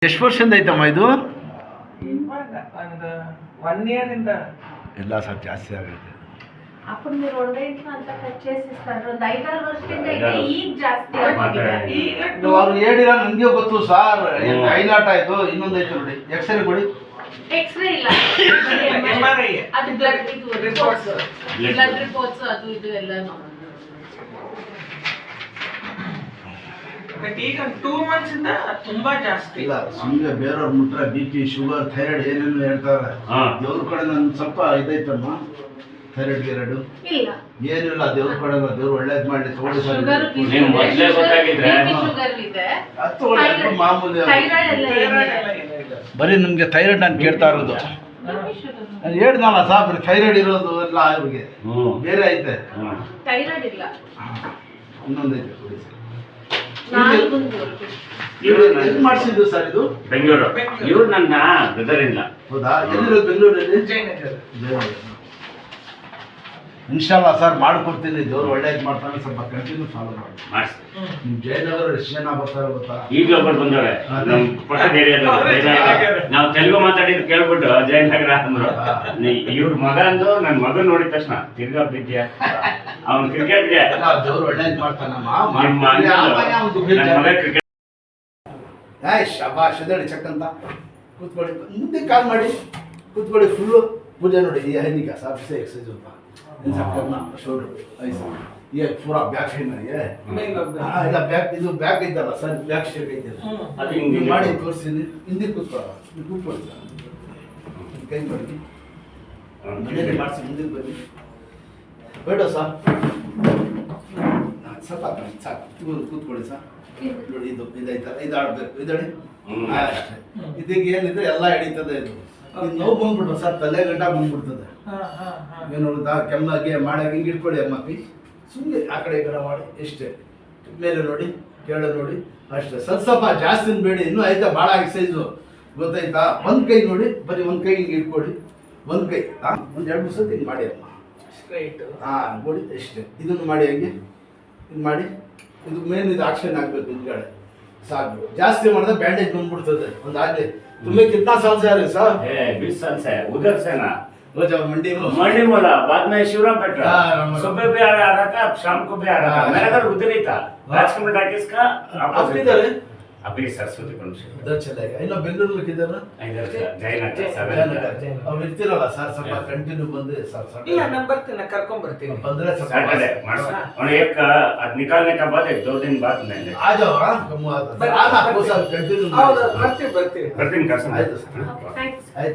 ಎಷ್ಟು ವರ್ಷದಿಂದ ಐತಮ್ಮ ಇದು? ಒಂದು 1 year ಇಂದ ಎಲ್ಲ ಸರ್ ಜಾಸ್ತಿ ಆಗುತ್ತೆ. అప్పుడు మీరు వండేసిన అంత కట్ చేసిస్తారు. ಒಂದು 5-6 ವರ್ಷದಿಂದ ಇದೆ, ಈಗ ಜಾಸ್ತಿ ಆಗಿದೆ. ಅವ್ರು ಹೇಳಿರ ನನಗೆ ಗೊತ್ತು ಸರ್. ಹೈಲಾಟ್ ಆಯ್ತು, ಇನ್ನೊಂದು ಐತೆ ನೋಡಿ, ಎಕ್ಸ್ರೇ ಕೊಡಿ. ಎಕ್ಸ್ರೇ ಇಲ್ಲ, MRI ಅದು ಬ್ಲಡ್ ಇದು ರಿಪೋರ್ಟ್ಸ್, ಬ್ಲಡ್ ರಿಪೋರ್ಟ್ಸ್ ಅದು ಇದು ಎಲ್ಲಾನು. ಬಟ್ ಈಗ 2 months ಇಂದ ತುಂಬಾ ಜಾಸ್ತಿ. ಇಲ್ಲ ಸುಮ್ಮನೆ ಬೇರೆಯವ್ರ ಮುಟ್ರೆ BP, ಶುಗರ್, ಥೈರಾಯ್ಡ್ ಏನೇನು ಹೇಳ್ತಾರೆ. ದೇವ್ರ ಕಡೆ ನನ್ನ ಸ್ವಲ್ಪ ಇದೈತಮ್ಮ, ಥೈರಾಯ್ಡ್ ಗಿರಡು ಇಲ್ಲ ಏನಿಲ್ಲ. ದೇವ್ರ ಕಡೆ ದೇವ್ರು ಒಳ್ಳೇದ್ ಮಾಡ್ಲಿ ತಗೊಳ್ಳಿ ಸರ್. ಶುಗರ್ ಇದೆ, ಮಾಮೂಲಿ ಥೈರಾಯ್ಡ್ ಎಲ್ಲ ಬರೀ ನಿಮ್ಗೆ ಥೈರಾಯ್ಡ್ ನಾನು ಕೇಳ್ತಾ ಇರೋದು. ನಾನು ಹೇಳ್ದಲ್ಲ ಸಾರ್, ಬರೀ ಥೈರಾಯ್ಡ್ ಇರೋದು ಎಲ್ಲ ಅವ್ರಿಗೆ ಬೇರೆ ಐತೆ. ಥೈರಾಯ್ಡ್ ಇಲ್ಲ, ಇನ್ನೊಂದು ಐತೆ ಕೊಡಿ ಸರ್. ನಾಲ್ಕು ಮಾಡಿಸಿದ್ದು ಸರ್ ಇದು ಬೆಂಗಳೂರು. ಇವ್ರು ನನ್ನ ಬ್ರದರ್ ಇಲ್ಲ. ಹೌದಾ? ಎಲ್ಲಿರೋದು? ಬೆಂಗಳೂರಲ್ಲಿ ಜಯನಗರ. ಇನ್ಶಾಲ್ಲ ಸರ್ ಮಾಡ್ಕೊಡ್ತೀನಿ. ದೇವ್ರು ಒಳ್ಳೇದು ಮಾಡ್ತಾನೆ, ಸ್ವಲ್ಪ ಕಂಟಿನ್ಯೂ ಫಾಲೋ ಮಾಡಿ. ಮಾಡಿಸಿ. ನಿಮ್ ಜಯನಗರ ಎಷ್ಟು ಜನ ಬರ್ತಾರೆ ಗೊತ್ತಾ? ಈಗಲೂ ಒಬ್ಬರು ಬಂದವ್ರೆ ನಮ್ಮ ಪಕ್ಕದ ಏರಿಯಾದವ್ರು. ನಾವು ತೆಲುಗು ಮಾತಾಡಿದ್ದು ಕೇಳ್ಬಿಟ್ಟು ಜಯನಗರ ಅಂದ್ರು. ಇವ್ರ ಮಗ ಅಂದು ನನ್ನ ಮಗನ್ ನೋಡಿದ ತಕ್ಷಣ ತಿರ್ಗಾ ಬಿದ್ಯಾ ಅವ್ನು ಕ್ರಿಕೆಟ್ಗೆ. ದೇವ್ರು ಒಳ್ಳೇದು ಮಾಡ್ತಾನಮ್ಮ. ನಿಮ್ಮ ನನ್ನ ಮಗ ಕ್ರಿಕೆಟ್. ಶಬಾಷ್ ಎದ್ದೇಳಿ ಚಕ್ ಅಂತ ಕೂತ್ಕೊಳ್ಳಿ. ಮುಂದೆ ಕಾಲ್ ಮಾಡಿ ಕೂತ್ಕೊಳ್ಳಿ. ಫುಲ್ಲು ಪೂಜೆ ನೋಡಿ. ये है नहीं क्या साहब से एक्सरसाइज होता है सब करना शोल्डर ऐसा. ये पूरा बैक है ना ये. हाँ ಇಲ್ಲ ಬ್ಯಾಕ್ ಇದು ಬ್ಯಾಕ್ ಇದ್ದಲ್ಲ ಸರ್, ಬ್ಯಾಕ್ ಶೇಪ್ ಇದೆಯಲ್ಲ ಅದು ನೀವು ಹಿಂಗೆ ಮಾಡಿ ತೋರಿಸ್ತೀನಿ. ಹಿಂದೆ ಕೂತ್ಕೊಳ್ಳ, ನೀವು ಕೂತ್ಕೊಳ್ಳಿ ಸರ್. ಕೈ ಮಾಡಿ ಮನೆಯಲ್ಲಿ ಮಾಡಿಸಿ ಮುಂದೆ ಬನ್ನಿ. ಬೇಡ ಸರ್, ಸ್ವಲ್ಪ ಸಾಕು ಕೂತ್ಕೊಳ್ಳಿ ಸರ್. ನೋಡಿ ಇದು ಇದೈತಲ್ಲ, ಇದು ಆಡ್ಬೇಕು. ಇದಡಿ ಅಷ್ಟೇ. ಇದಕ್ಕೆ ಏನಿದೆ ಎಲ್ಲ ಹಿಡಿತದೆ. ಇದು ನೋವು ಬಂದ್ಬಿಟ್ರು ಸರ್, ತಲೆ ಗಂಟ ಬಂದ್ಬಿಡ್ತದೆ. ಏನು ನೋಡುತ್ತಾ ಕೆಮ್ಮಾಗೆ ಮಾಡಾಗ ಹಿಂಗೆ ಇಟ್ಕೊಳ್ಳಿ ಅಮ್ಮ ಕೈ. ಸುಮ್ಮನೆ ಆ ಕಡೆ ಈ ಕಡೆ ಮಾಡಿ ಎಷ್ಟೇ. ಮೇಲೆ ನೋಡಿ, ಕೆಳಗೆ ನೋಡಿ ಅಷ್ಟೇ. ಸ್ವಲ್ಪ ಜಾಸ್ತಿ ಬೇಡಿ. ಇನ್ನೂ ಆಯ್ತಾ ಭಾಳ ಎಕ್ಸೈಸು ಗೊತ್ತಾಯ್ತಾ? ಒಂದು ಕೈ ನೋಡಿ, ಬರೀ ಒಂದು ಕೈ ಹಿಂಗೆ ಇಟ್ಕೊಳ್ಳಿ. ಒಂದು ಕೈ ಒಂದು 2-3 ಸತಿ ಹಿಂಗೆ ಮಾಡಿ ಅಮ್ಮ. ಸ್ಟ್ರೈಟ್. ಹಾಂ ನೋಡಿ ಅಷ್ಟೇ. ಇದನ್ನು ಮಾಡಿ ಹಂಗೆ ಇದು ಮಾಡಿ. ಇದು ಮೇನ್ ಇದು ಆಕ್ಷನ್ ಆಗಬೇಕು ಹಿಂದ್ಗಡೆ. ಸಾಕು. ಜಾಸ್ತಿ ಮಾಡಿದ್ರೆ ಬ್ಯಾಂಡೇಜ್ ಬಂದ್ಬಿಡ್ತದೆ. ಒಂದು ಆಗಲಿ तुम्हें कितना साल से आ रहे सर? 20 साल से है उधर से ना. वो जब मंडी मोला बाद में शिवराम पेट्रा. हाँ, सुबह भी आ रहा था, शाम को भी आ रहा था. मेरा घर उधर ही था, राजकमल टाकीज का आप किधर है? अभी सरस्वती कॉलेज उधर चलेगा. इन्हों बेंगलुरु में किधर है? इधर जयनगर जयनगर. अब इर्तीरಲ್ಲ ಸರ್, ಸ್ವಲ್ಪ ಕಂಟಿನ್ಯೂ ಬಂದೆ ಸರ್. ಇಲ್ಲ ನಾನು ಬರ್ತೀನಿ, ಕರ್ಕೊಂಡ್ ಬರ್ತೀನಿ. ಬಂದ್ರೆ ಸ್ವಲ್ಪ सैटरडे और एक निकालने का बाद 1-2 दिन बाद मैं आ जाओ. हां कम आता है. आना आपको सर कंटिन्यू. ಹೌದು ಬರ್ತೀವಿ. करते हैं ಆಯ್ತು ಸರ್. ಥ್ಯಾಂಕ್ಸ್. ಆಯ್ತು.